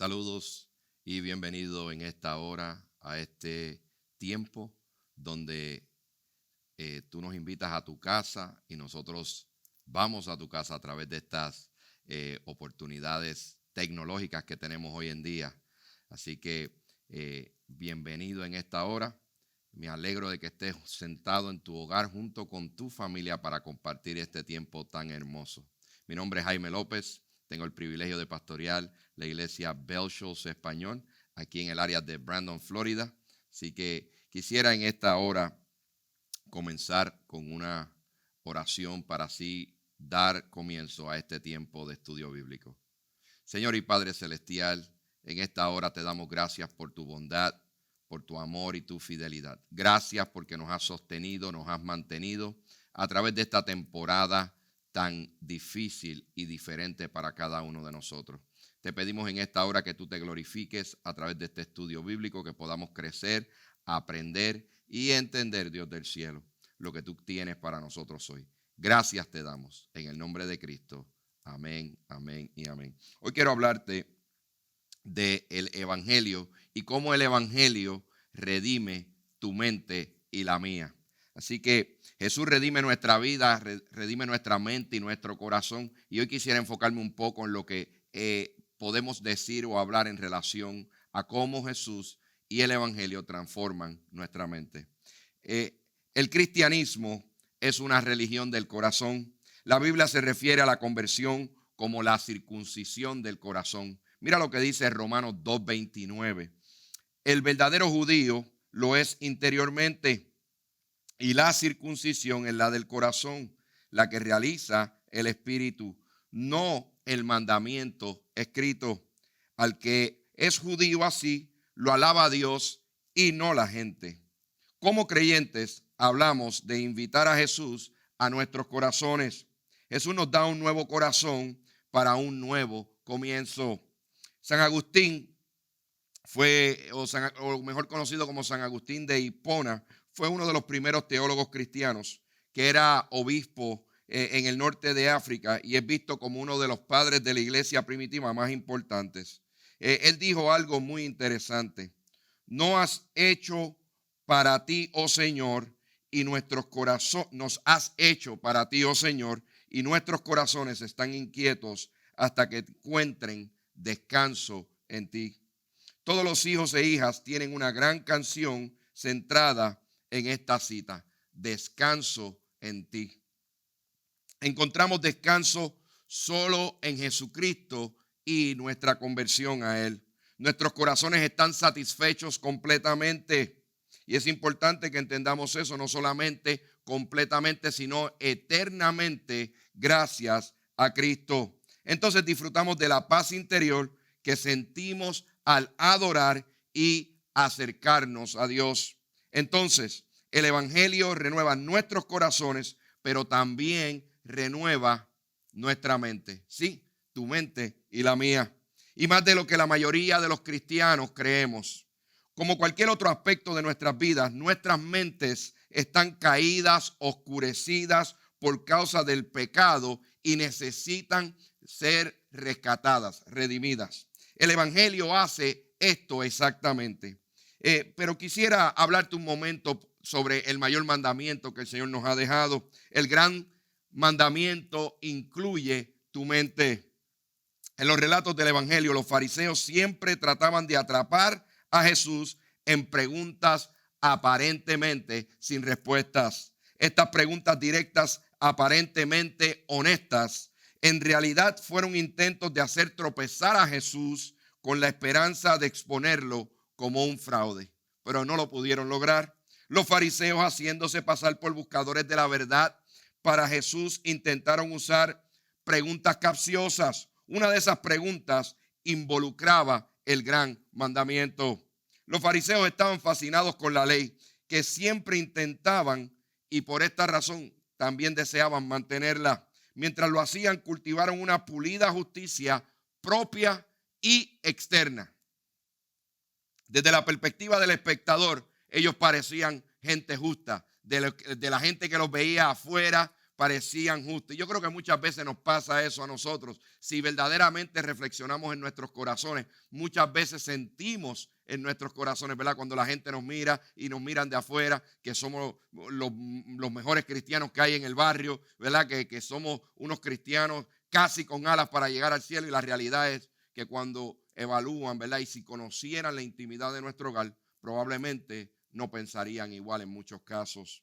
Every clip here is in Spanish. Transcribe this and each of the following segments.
Saludos y bienvenido en esta hora a este tiempo donde tú nos invitas a tu casa y nosotros vamos a tu casa a través de estas oportunidades tecnológicas que tenemos hoy en día. Así que bienvenido en esta hora. Me alegro de que estés sentado en tu hogar junto con tu familia para compartir este tiempo tan hermoso. Mi nombre es Jaime López. Tengo el privilegio de pastorear la iglesia Bell Shoals Español aquí en el área de Brandon, Florida. Así que quisiera en esta hora comenzar con una oración para así dar comienzo a este tiempo de estudio bíblico. Señor y Padre Celestial, en esta hora te damos gracias por tu bondad, por tu amor y tu fidelidad. Gracias porque nos has sostenido, nos has mantenido a través de esta temporada tan difícil y diferente para cada uno de nosotros. Te pedimos en esta hora que tú te glorifiques a través de este estudio bíblico, que podamos crecer, aprender y entender, Dios del cielo, lo que tú tienes para nosotros hoy. Gracias te damos en el nombre de Cristo. Amén, amén y amén. Hoy quiero hablarte del Evangelio y cómo el Evangelio redime tu mente y la mía. Así que Jesús redime nuestra vida, redime nuestra mente y nuestro corazón. Y hoy quisiera enfocarme un poco en lo que podemos decir o hablar en relación a cómo Jesús y el Evangelio transforman nuestra mente. El cristianismo es una religión del corazón. La Biblia se refiere a la conversión como la circuncisión del corazón. Mira lo que dice Romanos 2:29. El verdadero judío lo es interiormente, y la circuncisión es la del corazón, la que realiza el Espíritu, no el mandamiento escrito. Al que es judío así, lo alaba a Dios y no la gente. Como creyentes, hablamos de invitar a Jesús a nuestros corazones. Jesús nos da un nuevo corazón para un nuevo comienzo. San Agustín o mejor conocido como San Agustín de Hipona, fue uno de los primeros teólogos cristianos, que era obispo en el norte de África y es visto como uno de los padres de la iglesia primitiva más importantes. Él dijo algo muy interesante: no has hecho para ti, oh Señor, y nuestros corazones, nos has hecho para ti, oh Señor, y nuestros corazones están inquietos hasta que encuentren descanso en ti. Todos los hijos e hijas tienen una gran canción centrada en esta cita: descanso en ti. Encontramos descanso solo en Jesucristo y nuestra conversión a Él. Nuestros corazones están satisfechos completamente. Y es importante que entendamos eso, no solamente completamente, sino eternamente, gracias a Cristo. Entonces disfrutamos de la paz interior que sentimos al adorar y acercarnos a Dios. Entonces, el Evangelio renueva nuestros corazones, pero también renueva nuestra mente. Sí, tu mente y la mía. Y más de lo que la mayoría de los cristianos creemos. Como cualquier otro aspecto de nuestras vidas, nuestras mentes están caídas, oscurecidas por causa del pecado y necesitan ser rescatadas, redimidas. El Evangelio hace esto exactamente. Pero quisiera hablarte un momento sobre el mayor mandamiento que el Señor nos ha dejado. El gran mandamiento incluye tu mente. En los relatos del Evangelio, los fariseos siempre trataban de atrapar a Jesús en preguntas aparentemente sin respuestas. Estas preguntas directas, aparentemente honestas, en realidad fueron intentos de hacer tropezar a Jesús con la esperanza de exponerlo como un fraude, pero no lo pudieron lograr. Los fariseos, haciéndose pasar por buscadores de la verdad para Jesús, intentaron usar preguntas capciosas. Una de esas preguntas involucraba el gran mandamiento. Los fariseos estaban fascinados con la ley, que siempre intentaban y por esta razón también deseaban mantenerla. Mientras lo hacían, cultivaron una pulida justicia propia y externa. Desde la perspectiva del espectador, ellos parecían gente justa. De la gente que los veía afuera, parecían justas. Yo creo que muchas veces nos pasa eso a nosotros. Si verdaderamente reflexionamos en nuestros corazones, muchas veces sentimos en nuestros corazones, ¿verdad? Cuando la gente nos mira y nos miran de afuera, que somos los mejores cristianos que hay en el barrio, ¿verdad? Que somos unos cristianos casi con alas para llegar al cielo, y la realidad es que cuando evalúan, ¿verdad? Y si conocieran la intimidad de nuestro hogar, probablemente no pensarían igual en muchos casos.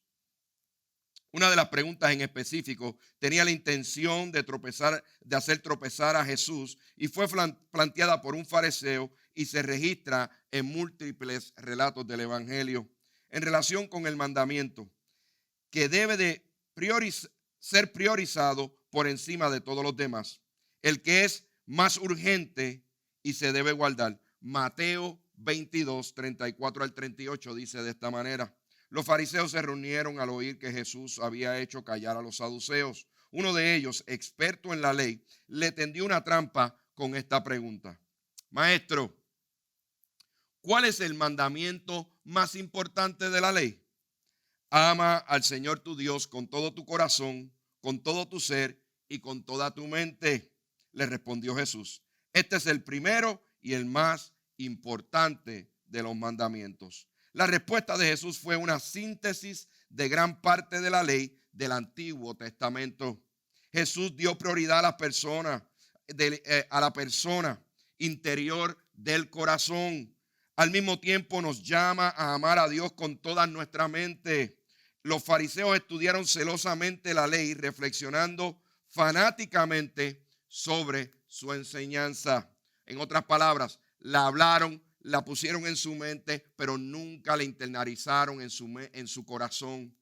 Una de las preguntas en específico tenía la intención de hacer tropezar a Jesús, y fue planteada por un fariseo y se registra en múltiples relatos del Evangelio en relación con el mandamiento que debe de ser priorizado por encima de todos los demás, el que es más urgente y se debe guardar. Mateo 22, 34 al 38 dice de esta manera: los fariseos se reunieron al oír que Jesús había hecho callar a los saduceos. Uno de ellos, experto en la ley, le tendió una trampa con esta pregunta: Maestro, ¿cuál es el mandamiento más importante de la ley? Ama al Señor tu Dios con todo tu corazón, con todo tu ser y con toda tu mente. Le respondió Jesús: este es el primero y el más importante de los mandamientos. La respuesta de Jesús fue una síntesis de gran parte de la ley del Antiguo Testamento. Jesús dio prioridad a la persona interior del corazón. Al mismo tiempo nos llama a amar a Dios con toda nuestra mente. Los fariseos estudiaron celosamente la ley, reflexionando fanáticamente sobre su enseñanza. En otras palabras, la hablaron, la pusieron en su mente, pero nunca la internalizaron en su corazón.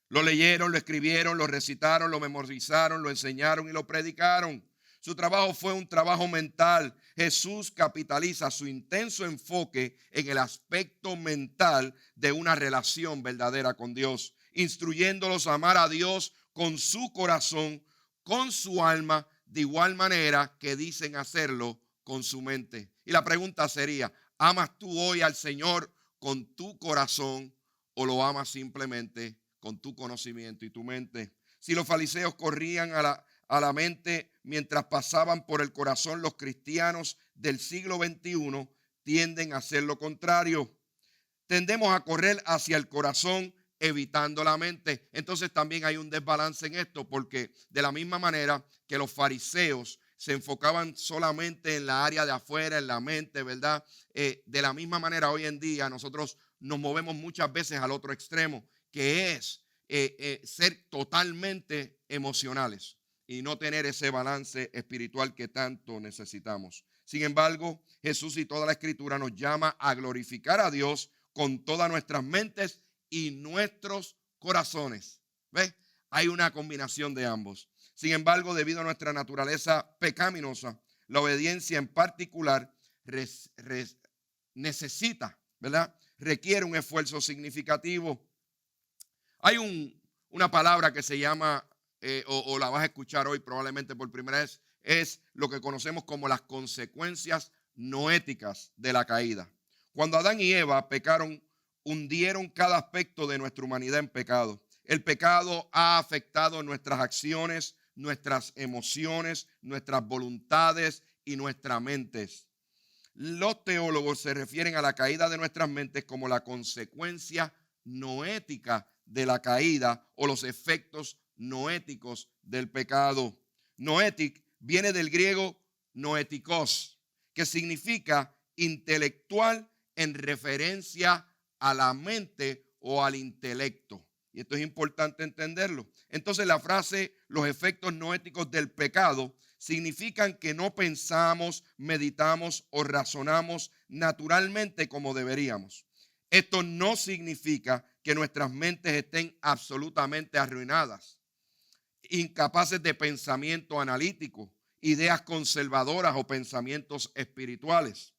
Lo leyeron, lo escribieron, lo recitaron, lo memorizaron, lo enseñaron y lo predicaron. Su trabajo fue un trabajo mental. Jesús capitaliza su intenso enfoque en el aspecto mental de una relación verdadera con Dios, instruyéndolos a amar a Dios con su corazón, con su alma, de igual manera que dicen hacerlo con su mente. Y la pregunta sería: ¿amas tú hoy al Señor con tu corazón o lo amas simplemente con tu conocimiento y tu mente? Si los fariseos corrían a la mente mientras pasaban por el corazón, los cristianos del siglo XXI tienden a hacer lo contrario. Tendemos a correr hacia el corazón evitando la mente. Entonces también hay un desbalance en esto, porque de la misma manera que los fariseos se enfocaban solamente en la área de afuera, en la mente, ¿verdad? De la misma manera hoy en día nosotros nos movemos muchas veces al otro extremo, que es ser totalmente emocionales y no tener ese balance espiritual que tanto necesitamos. Sin embargo, Jesús y toda la Escritura nos llama a glorificar a Dios con todas nuestras mentes y nuestros corazones. ¿Ves? Hay una combinación de ambos. Sin embargo, debido a nuestra naturaleza pecaminosa, la obediencia en particular necesita, ¿verdad? Requiere un esfuerzo significativo. Hay una palabra que se llama, o la vas a escuchar hoy probablemente por primera vez, es lo que conocemos como las consecuencias no éticas de la caída. Cuando Adán y Eva pecaron, hundieron cada aspecto de nuestra humanidad en pecado. El pecado ha afectado nuestras acciones, nuestras emociones, nuestras voluntades y nuestras mentes. Los teólogos se refieren a la caída de nuestras mentes como la consecuencia no ética de la caída o los efectos no éticos del pecado. Noetic viene del griego noetikos, que significa intelectual en referencia a la mente o al intelecto. Y esto es importante entenderlo. Entonces la frase los efectos no éticos del pecado significan que no pensamos, meditamos o razonamos naturalmente como deberíamos. Esto no significa que nuestras mentes estén absolutamente arruinadas, incapaces de pensamiento analítico, ideas conservadoras o pensamientos espirituales.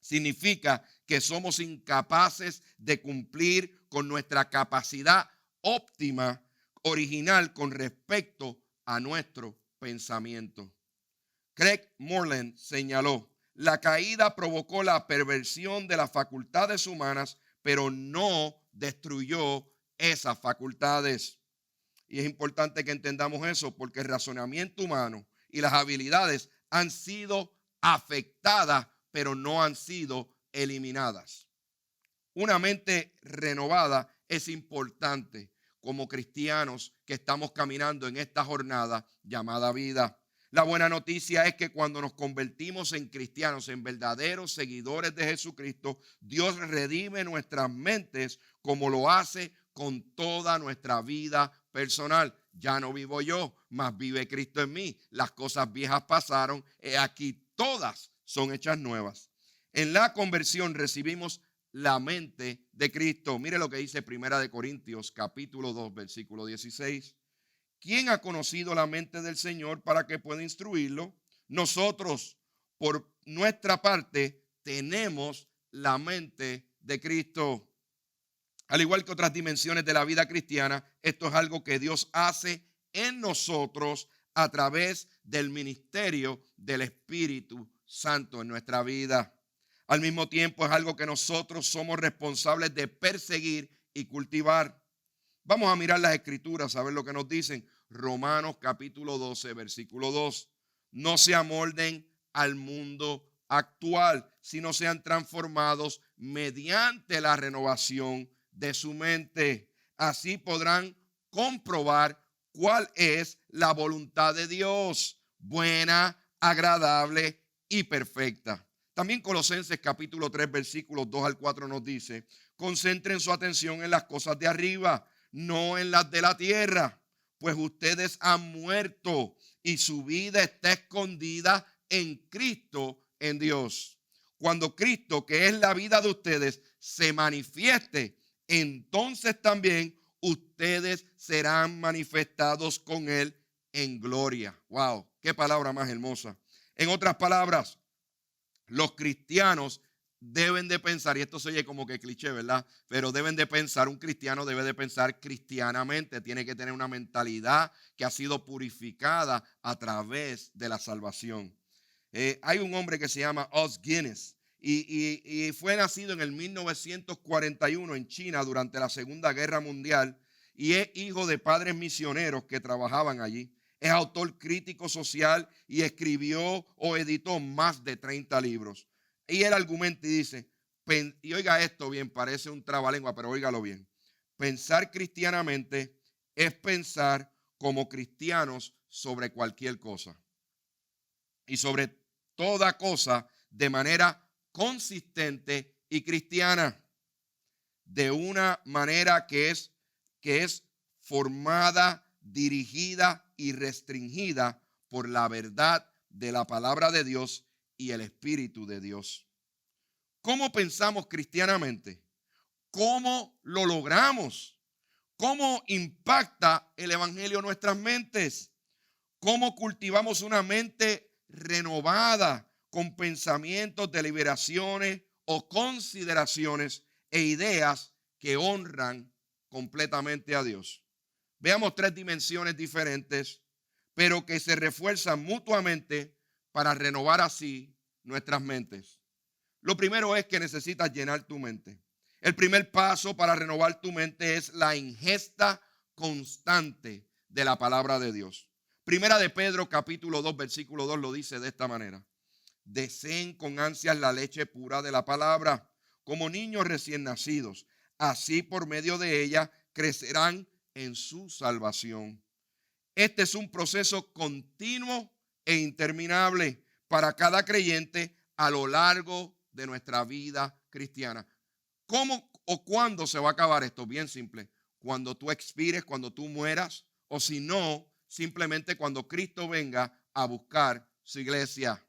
Significa que somos incapaces de cumplir con nuestra capacidad óptima, original, con respecto a nuestro pensamiento. Craig Moreland señaló: la caída provocó la perversión de las facultades humanas, pero no destruyó esas facultades. Y es importante que entendamos eso porque el razonamiento humano y las habilidades han sido afectadas, pero no han sido eliminadas. Una mente renovada es importante como cristianos que estamos caminando en esta jornada llamada vida. La buena noticia es que cuando nos convertimos en cristianos, en verdaderos seguidores de Jesucristo, Dios redime nuestras mentes como lo hace con toda nuestra vida personal. Ya no vivo yo, mas vive Cristo en mí. Las cosas viejas pasaron, aquí todas son hechas nuevas. En la conversión recibimos la mente de Cristo. Mire lo que dice Primera de Corintios, capítulo 2, versículo 16. ¿Quién ha conocido la mente del Señor para que pueda instruirlo? Nosotros, por nuestra parte, tenemos la mente de Cristo. Al igual que otras dimensiones de la vida cristiana, esto es algo que Dios hace en nosotros a través del ministerio del Espíritu Santo en nuestra vida. Al mismo tiempo es algo que nosotros somos responsables de perseguir y cultivar. Vamos a mirar las escrituras, a ver lo que nos dicen. Romanos capítulo 12, versículo 2. No se amolden al mundo actual, sino sean transformados mediante la renovación de su mente. Así podrán comprobar cuál es la voluntad de Dios, buena, agradable y perfecta. También Colosenses capítulo 3, versículos 2 al 4 nos dice: concentren su atención en las cosas de arriba, no en las de la tierra, pues ustedes han muerto y su vida está escondida en Cristo, en Dios. Cuando Cristo, que es la vida de ustedes, se manifieste, entonces también ustedes serán manifestados con Él en gloria. Wow, qué palabra más hermosa. En otras palabras, los cristianos deben de pensar, y esto se oye como que cliché, ¿verdad? Pero deben de pensar, un cristiano debe de pensar cristianamente, tiene que tener una mentalidad que ha sido purificada a través de la salvación. Hay un hombre que se llama Os Guinness y fue nacido en el 1941 en China durante la Segunda Guerra Mundial y es hijo de padres misioneros que trabajaban allí. Es autor crítico social y escribió o editó más de 30 libros. Y él argumenta y dice, y oiga esto bien, parece un trabalengua, pero óigalo bien. Pensar cristianamente es pensar como cristianos sobre cualquier cosa. Y sobre toda cosa de manera consistente y cristiana. De una manera que es formada, dirigida y restringida por la verdad de la palabra de Dios y el Espíritu de Dios. ¿Cómo pensamos cristianamente? ¿Cómo lo logramos? ¿Cómo impacta el Evangelio nuestras mentes? ¿Cómo cultivamos una mente renovada con pensamientos, deliberaciones o consideraciones e ideas que honran completamente a Dios? Veamos tres dimensiones diferentes, pero que se refuerzan mutuamente para renovar así nuestras mentes. Lo primero es que necesitas llenar tu mente. El primer paso para renovar tu mente es la ingesta constante de la palabra de Dios. Primera de Pedro capítulo 2 versículo 2 lo dice de esta manera: deseen con ansias la leche pura de la palabra, como niños recién nacidos. Así por medio de ella crecerán en su salvación. Este es un proceso continuo e interminable para cada creyente a lo largo de nuestra vida cristiana. ¿Cómo o cuándo se va a acabar esto? Bien simple. Cuando tú expires, cuando tú mueras, o si no, simplemente cuando Cristo venga a buscar su iglesia.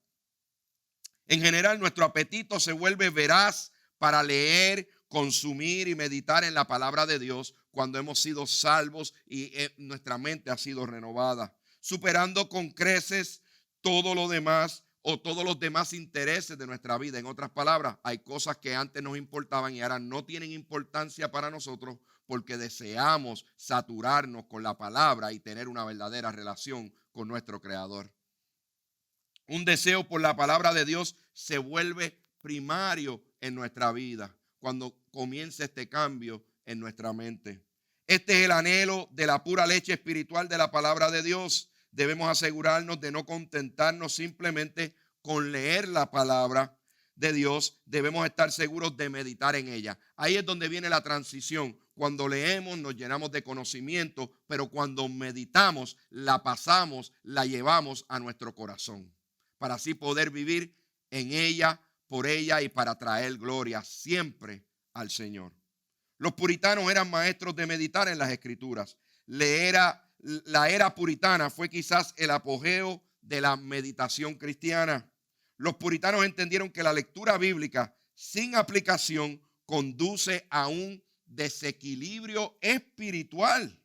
En general, nuestro apetito se vuelve veraz para leer, consumir y meditar en la palabra de Dios cuando hemos sido salvos y nuestra mente ha sido renovada, superando con creces todo lo demás o todos los demás intereses de nuestra vida. En otras palabras, hay cosas que antes nos importaban y ahora no tienen importancia para nosotros porque deseamos saturarnos con la palabra y tener una verdadera relación con nuestro Creador. Un deseo por la palabra de Dios se vuelve primario en nuestra vida cuando comienza este cambio en nuestra mente. Este es el anhelo de la pura leche espiritual de la palabra de Dios. Debemos asegurarnos de no contentarnos simplemente con leer la palabra de Dios. Debemos estar seguros de meditar en ella. Ahí es donde viene la transición. Cuando leemos nos llenamos de conocimiento, pero cuando meditamos, la pasamos, la llevamos a nuestro corazón, para así poder vivir en ella, por ella y para traer gloria siempre al Señor. Los puritanos eran maestros de meditar en las Escrituras. La era puritana fue quizás el apogeo de la meditación cristiana. Los puritanos entendieron que la lectura bíblica sin aplicación conduce a un desequilibrio espiritual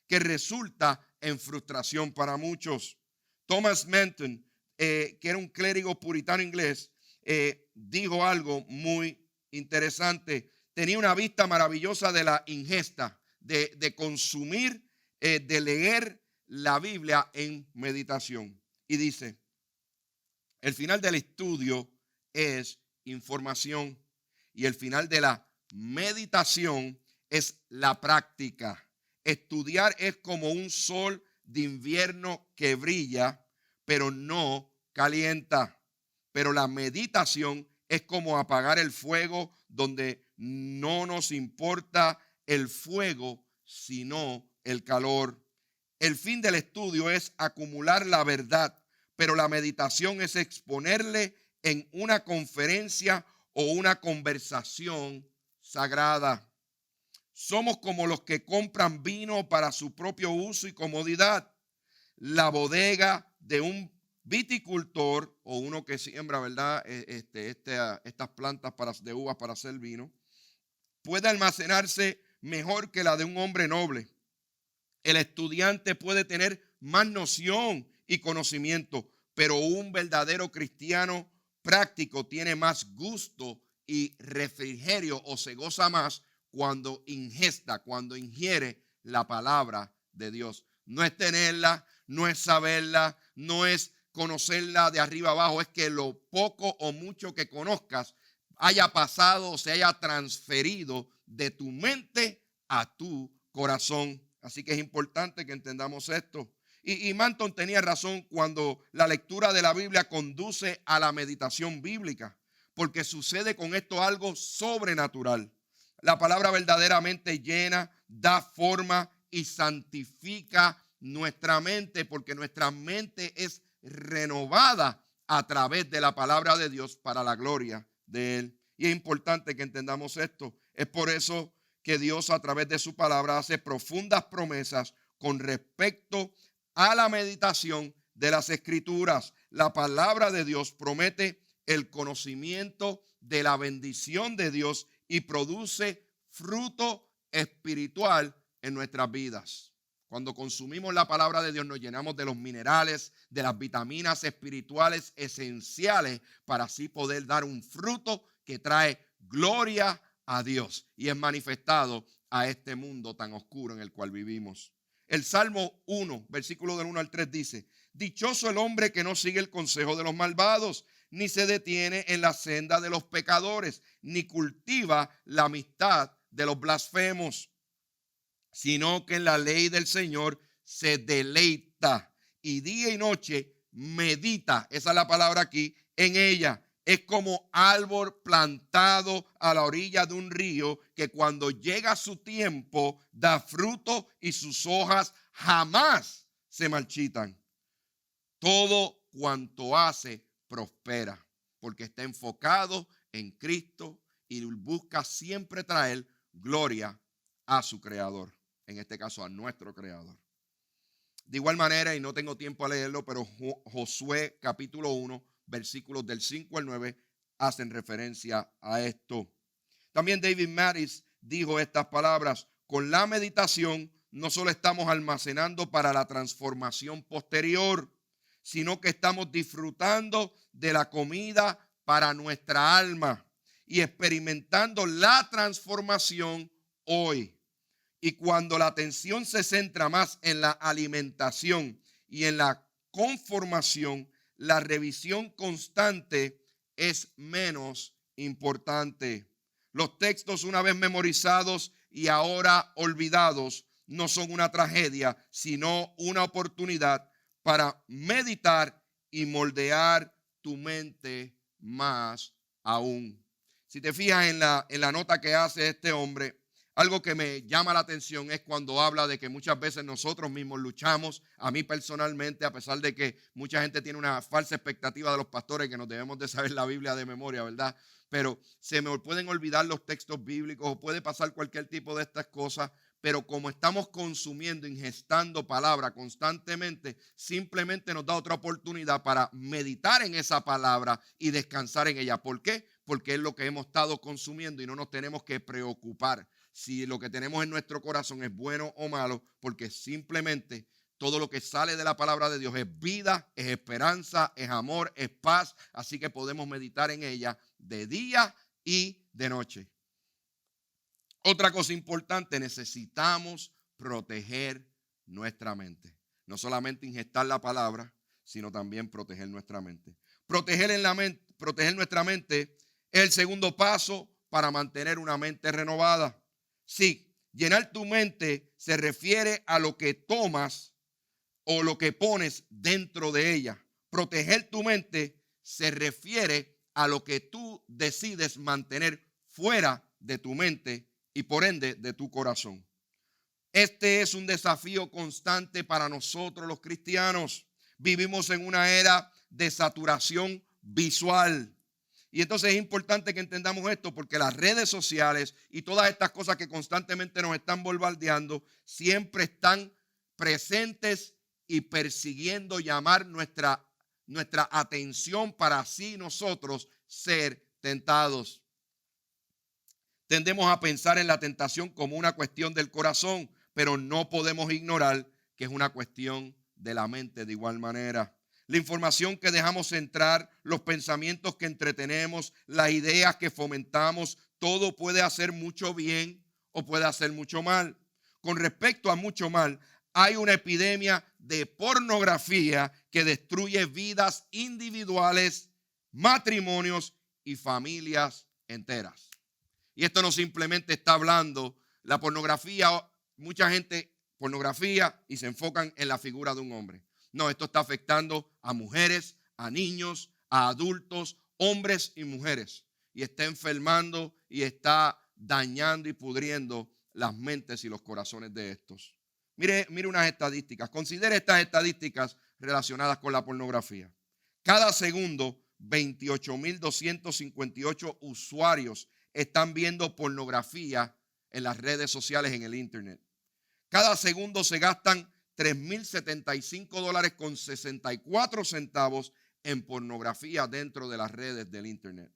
que resulta en frustración para muchos. Thomas Manton, que era un clérigo puritano inglés, dijo algo muy interesante. Tenía una vista maravillosa de la ingesta, de consumir, de leer la Biblia en meditación. Y dice, el final del estudio es información y el final de la meditación es la práctica. Estudiar es como un sol de invierno que brilla, pero no calienta. Pero la meditación es como apagar el fuego, donde no nos importa el fuego, sino el calor. El fin del estudio es acumular la verdad, pero la meditación es exponerle en una conferencia o una conversación sagrada. Somos como los que compran vino para su propio uso y comodidad. La bodega de un viticultor o uno que siembra, ¿verdad? Estas plantas de uvas para hacer vino, puede almacenarse mejor que la de un hombre noble. El estudiante puede tener más noción y conocimiento, pero un verdadero cristiano práctico tiene más gusto y refrigerio o se goza más cuando ingiere la palabra de Dios. No es tenerla, no es saberla, no es conocerla de arriba abajo, es que lo poco o mucho que conozcas haya pasado o se haya transferido de tu mente a tu corazón. Así que es importante que entendamos esto. Y Manton tenía razón cuando la lectura de la Biblia conduce a la meditación bíblica, porque sucede con esto algo sobrenatural. La palabra verdaderamente llena, da forma y santifica nuestra mente, porque nuestra mente es renovada a través de la palabra de Dios para la gloria de Él. Y es importante que entendamos esto. Es por eso que Dios a través de su palabra hace profundas promesas con respecto a la meditación de las Escrituras. La palabra de Dios promete el conocimiento de la bendición de Dios y produce fruto espiritual en nuestras vidas. Cuando consumimos la palabra de Dios nos llenamos de los minerales, de las vitaminas espirituales esenciales para así poder dar un fruto que trae gloria a Dios y es manifestado a este mundo tan oscuro en el cual vivimos. El Salmo 1, versículo del 1 al 3 dice: dichoso el hombre que no sigue el consejo de los malvados, ni se detiene en la senda de los pecadores, ni cultiva la amistad de los blasfemos, sino que en la ley del Señor se deleita y día y noche medita, esa es la palabra aquí, en ella. Es como árbol plantado a la orilla de un río que cuando llega su tiempo da fruto y sus hojas jamás se marchitan. Todo cuanto hace prospera porque está enfocado en Cristo y busca siempre traer gloria a su Creador, en este caso a nuestro Creador. De igual manera, y no tengo tiempo a leerlo, pero Josué capítulo 1, versículos del 5 al 9 hacen referencia a esto. También David Maris dijo estas palabras: con la meditación no solo estamos almacenando para la transformación posterior, sino que estamos disfrutando de la comida para nuestra alma y experimentando la transformación hoy. Y cuando la atención se centra más en la alimentación y en la conformación, la revisión constante es menos importante. Los textos, una vez memorizados y ahora olvidados no son una tragedia, sino una oportunidad para meditar y moldear tu mente más aún. Si te fijas en la nota que hace este hombre, algo que me llama la atención es cuando habla de que muchas veces nosotros mismos luchamos. A mí personalmente, a pesar de que mucha gente tiene una falsa expectativa de los pastores que nos debemos de saber la Biblia de memoria, ¿verdad? Pero se me pueden olvidar los textos bíblicos o puede pasar cualquier tipo de estas cosas. Pero como estamos consumiendo, ingestando palabra constantemente, simplemente nos da otra oportunidad para meditar en esa palabra y descansar en ella. ¿Por qué? Porque es lo que hemos estado consumiendo y no nos tenemos que preocupar si lo que tenemos en nuestro corazón es bueno o malo, porque simplemente todo lo que sale de la palabra de Dios es vida, es esperanza, es amor, es paz. Así que podemos meditar en ella de día y de noche. Otra cosa importante, necesitamos proteger nuestra mente. No solamente ingestar la palabra, sino también proteger nuestra mente. Proteger nuestra mente es el segundo paso para mantener una mente renovada. Sí, llenar tu mente se refiere a lo que tomas o lo que pones dentro de ella. Proteger tu mente se refiere a lo que tú decides mantener fuera de tu mente y por ende de tu corazón. Este es un desafío constante para nosotros los cristianos. Vivimos en una era de saturación visual. Y entonces es importante que entendamos esto porque las redes sociales y todas estas cosas que constantemente nos están bombardeando siempre están presentes y persiguiendo llamar nuestra atención para así nosotros ser tentados. Tendemos a pensar en la tentación como una cuestión del corazón, pero no podemos ignorar que es una cuestión de la mente de igual manera. La información que dejamos entrar, los pensamientos que entretenemos, las ideas que fomentamos, todo puede hacer mucho bien o puede hacer mucho mal. Con respecto a mucho mal, hay una epidemia de pornografía que destruye vidas individuales, matrimonios y familias enteras. Y esto no simplemente está hablando la pornografía, mucha gente pornografía y se enfocan en la figura de un hombre. No, esto está afectando a mujeres, a niños, a adultos, hombres y mujeres. Y está enfermando y está dañando y pudriendo las mentes y los corazones de estos. Mire unas estadísticas. Considere estas estadísticas relacionadas con la pornografía. Cada segundo, 28,258 usuarios están viendo pornografía en las redes sociales, en el internet. Cada segundo se gastan $3,075.64 en pornografía dentro de las redes del internet.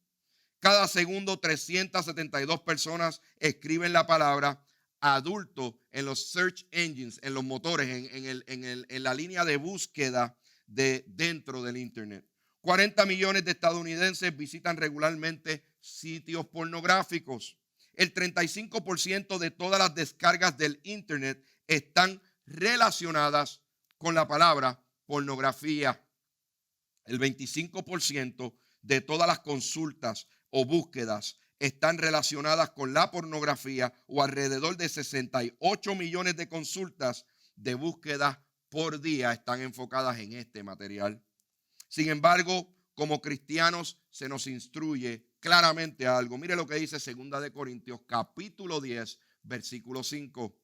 Cada segundo 372 personas escriben la palabra adulto en los search engines, en los motores, en la línea de búsqueda de dentro del internet. 40 millones de estadounidenses visitan regularmente sitios pornográficos. El 35% de todas las descargas del internet están relacionadas con la palabra pornografía. El 25% de todas las consultas o búsquedas están relacionadas con la pornografía, o alrededor de 68 millones de consultas de búsqueda por día están enfocadas en este material. Sin embargo, como cristianos se nos instruye claramente algo. Mire lo que dice 2 de Corintios capítulo 10, versículo 5.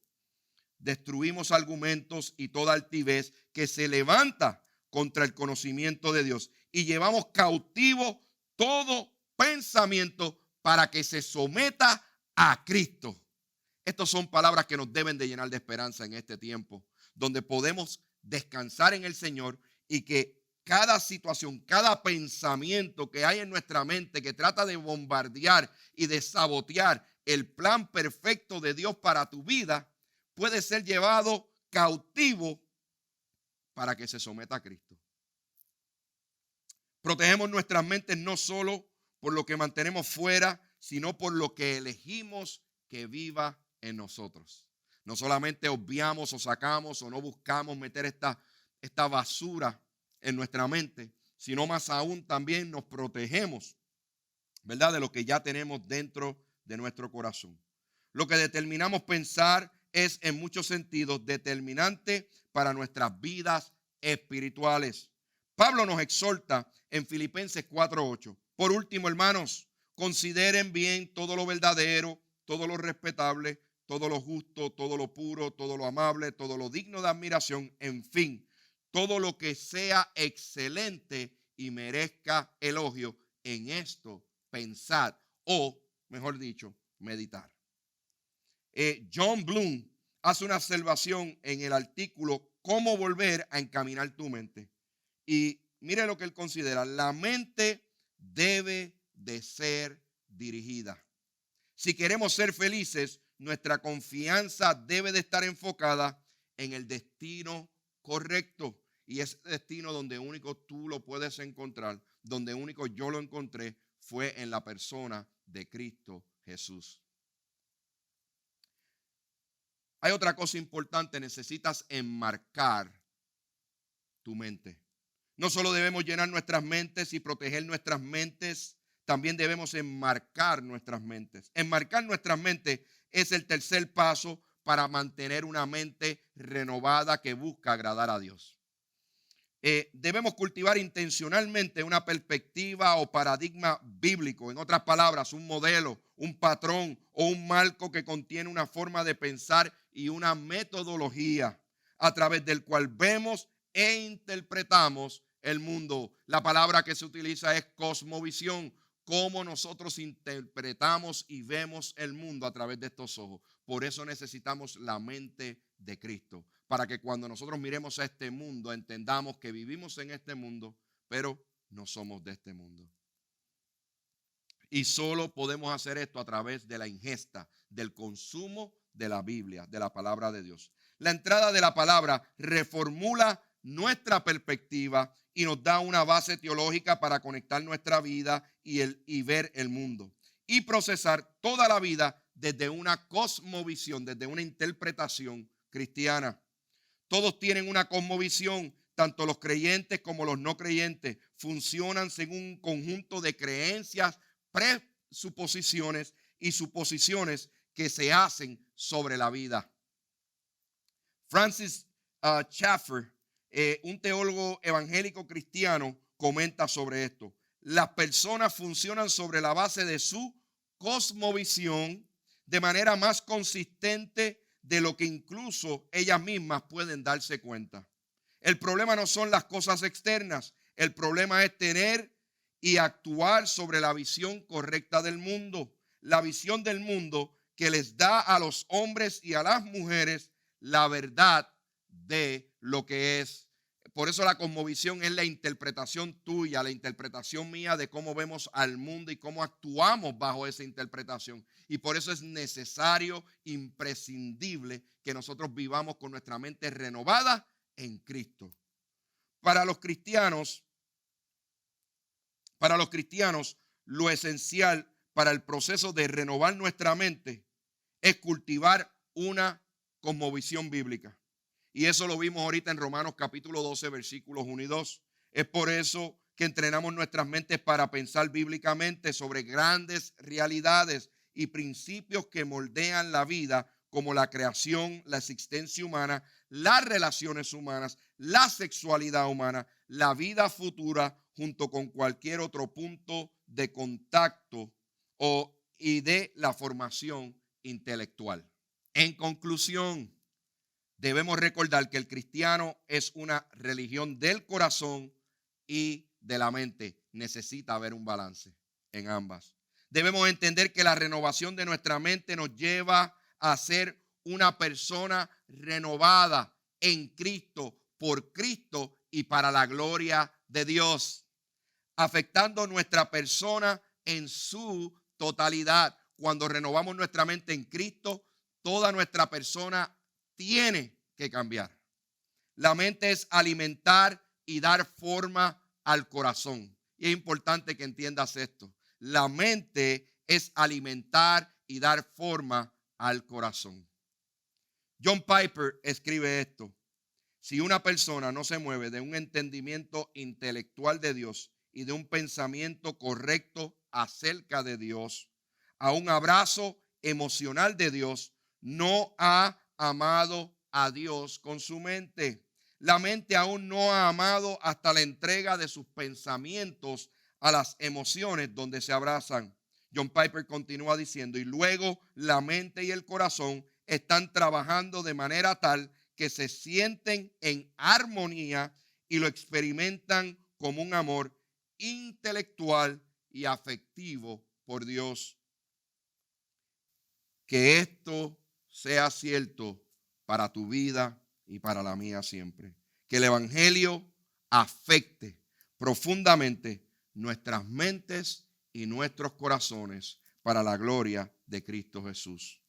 Destruimos argumentos y toda altivez que se levanta contra el conocimiento de Dios y llevamos cautivo todo pensamiento para que se someta a Cristo. Estas son palabras que nos deben de llenar de esperanza en este tiempo, donde podemos descansar en el Señor y que cada situación, cada pensamiento que hay en nuestra mente que trata de bombardear y de sabotear el plan perfecto de Dios para tu vida, puede ser llevado cautivo para que se someta a Cristo. Protegemos nuestras mentes no solo por lo que mantenemos fuera, sino por lo que elegimos que viva en nosotros. No solamente obviamos o sacamos o no buscamos meter esta basura en nuestra mente, sino más aún también nos protegemos, ¿verdad?, de lo que ya tenemos dentro de nuestro corazón. Lo que determinamos pensar es en muchos sentidos determinante para nuestras vidas espirituales. Pablo nos exhorta en Filipenses 4:8. Por último, hermanos, consideren bien todo lo verdadero, todo lo respetable, todo lo justo, todo lo puro, todo lo amable, todo lo digno de admiración, en fin, todo lo que sea excelente y merezca elogio. En esto pensad, o mejor dicho, meditar. John Bloom hace una observación en el artículo Cómo volver a encaminar tu mente. Y mire lo que él considera: la mente debe de ser dirigida. Si queremos ser felices, nuestra confianza debe de estar enfocada en el destino correcto. Y ese destino donde único tú lo puedes encontrar, donde único yo lo encontré, fue en la persona de Cristo Jesús. Hay otra cosa importante: necesitas enmarcar tu mente. No solo debemos llenar nuestras mentes y proteger nuestras mentes, también debemos enmarcar nuestras mentes. Enmarcar nuestras mentes es el tercer paso para mantener una mente renovada que busca agradar a Dios. Debemos cultivar intencionalmente una perspectiva o paradigma bíblico. En otras palabras, un modelo, un patrón o un marco que contiene una forma de pensar y una metodología a través del cual vemos e interpretamos el mundo. La palabra que se utiliza es cosmovisión. Cómo nosotros interpretamos y vemos el mundo a través de estos ojos. Por eso necesitamos la mente de Cristo, para que cuando nosotros miremos a este mundo entendamos que vivimos en este mundo, pero no somos de este mundo. Y solo podemos hacer esto a través de la ingesta, del consumo de la Biblia, de la palabra de Dios. La entrada de la palabra reformula nuestra perspectiva y nos da una base teológica para conectar nuestra vida y ver el mundo y procesar toda la vida desde una cosmovisión, desde una interpretación cristiana. Todos tienen una cosmovisión, tanto los creyentes como los no creyentes. Funcionan según un conjunto de creencias, presuposiciones y suposiciones que se hacen sobre la vida. Francis Schaeffer, un teólogo evangélico cristiano, comenta sobre esto. Las personas funcionan sobre la base de su cosmovisión de manera más consistente de lo que incluso ellas mismas pueden darse cuenta. El problema no son las cosas externas. El problema es tener y actuar sobre la visión correcta del mundo. La visión del mundo que les da a los hombres y a las mujeres la verdad de lo que es. Por eso la cosmovisión es la interpretación tuya, la interpretación mía de cómo vemos al mundo y cómo actuamos bajo esa interpretación. Y por eso es necesario, imprescindible, que nosotros vivamos con nuestra mente renovada en Cristo. Para los cristianos, lo esencial para el proceso de renovar nuestra mente es cultivar una cosmovisión bíblica. Y eso lo vimos ahorita en Romanos capítulo 12, versículos 1 y 2. Es por eso que entrenamos nuestras mentes para pensar bíblicamente sobre grandes realidades y principios que moldean la vida, como la creación, la existencia humana, las relaciones humanas, la sexualidad humana, la vida futura, junto con cualquier otro punto de contacto y de la formación intelectual. En conclusión, debemos recordar que el cristiano es una religión del corazón y de la mente. Necesita haber un balance en ambas. Debemos entender que la renovación de nuestra mente nos lleva a ser una persona renovada en Cristo, por Cristo y para la gloria de Dios, afectando nuestra persona en su totalidad. Cuando renovamos nuestra mente en Cristo, toda nuestra persona tiene que cambiar. La mente es alimentar y dar forma al corazón. Y es importante que entiendas esto. La mente es alimentar y dar forma al corazón. John Piper escribe esto: si una persona no se mueve de un entendimiento intelectual de Dios y de un pensamiento correcto acerca de Dios, a un abrazo emocional de Dios, no ha amado a Dios con su mente. La mente aún no ha amado hasta la entrega de sus pensamientos a las emociones donde se abrazan. John Piper continúa diciendo, y luego la mente y el corazón están trabajando de manera tal que se sienten en armonía y lo experimentan como un amor intelectual y afectivo por Dios. Que esto sea cierto para tu vida y para la mía siempre. Que el Evangelio afecte profundamente nuestras mentes y nuestros corazones para la gloria de Cristo Jesús.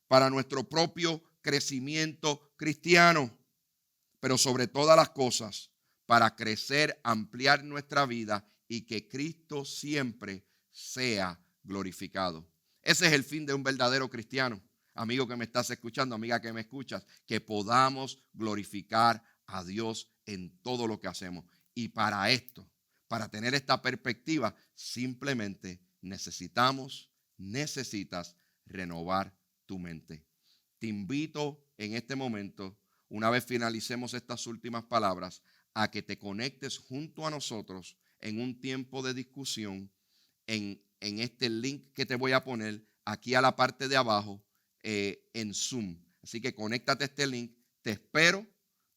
Para nuestro propio crecimiento cristiano, pero sobre todas las cosas, para crecer, ampliar nuestra vida y que Cristo siempre sea glorificado. Ese es el fin de un verdadero cristiano. Amigo que me estás escuchando, amiga que me escuchas, que podamos glorificar a Dios en todo lo que hacemos. Y para esto, para tener esta perspectiva, simplemente necesitas renovar tu mente. Te invito en este momento, una vez finalicemos estas últimas palabras, a que te conectes junto a nosotros en un tiempo de discusión en este link que te voy a poner aquí a la parte de abajo en Zoom. Así que conéctate a este link. Te espero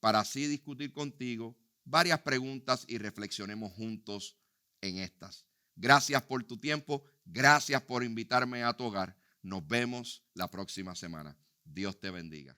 para así discutir contigo varias preguntas y reflexionemos juntos en estas. Gracias por tu tiempo. Gracias por invitarme a tu hogar. Nos vemos la próxima semana. Dios te bendiga.